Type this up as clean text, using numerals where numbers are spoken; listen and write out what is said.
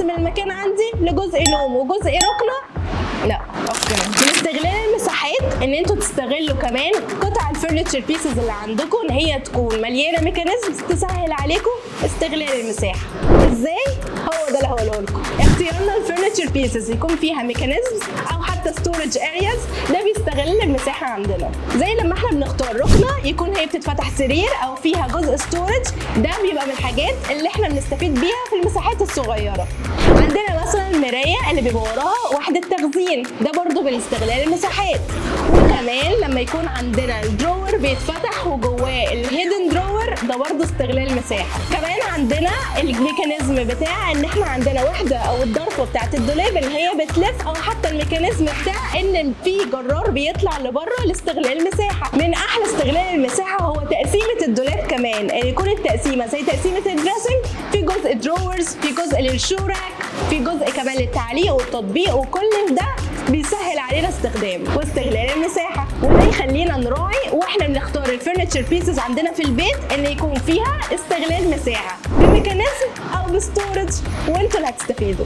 من المكان عندي لجزء نوم وجزء ركنه؟ لا. اوكي. من استغلال المساحات ان انتوا تستغلوا كمان قطع الفرنتشر بيسز اللي عندكم ان هي تكون مليانه ميكانيزمز تسهل عليكم استغلال المساحه. ازاي؟ هو ده اللي هقوله لكم. اختيارنا الفرنتشر بيسز يكون فيها ميكانيزمز او حتى ستورج ارياز ده بيستغل المساحه عندنا. زي لما احنا بنختار ركنه يكون هي بتتفتح سرير او فيها جزء ستورج، ده بيبقى من الحاجات اللي احنا بنستفيد بيها في المساحات الصغيره. عندنا مثلا المرايه اللي بيبقى وراها وحده تخزين، ده برضو بالاستغلال المساحات. وكمان لما يكون عندنا الدرور بيتفتح وجواه الهيدن درور، ده برضو استغلال المساحه. كمان عندنا الميكانيزم بتاع ان احنا عندنا وحده او الضرفه بتاعت الدولاب اللي هي بتلف، او حتى الميكانيزم بتاع ان في جرار بيطلع لبره لاستغلال المساحه. من احلى استغلال المساحه هو تقسيمه الدولاب كمان، ان يكون التقسيمه زي تقسيمه الدريسنج، في جزء دروورز، في جزء للشوراك، في جزء كمان للتعليق والتطبيق، وكل ده بيسهل علينا استخدام واستغلال المساحه. وده يخلينا نراعي واحنا بنختار الفرنتشر بيسز عندنا في البيت ان يكون فيها استغلال مساحه بميكانيزم او بستورج، وانتوا اللي هتستفيدوا.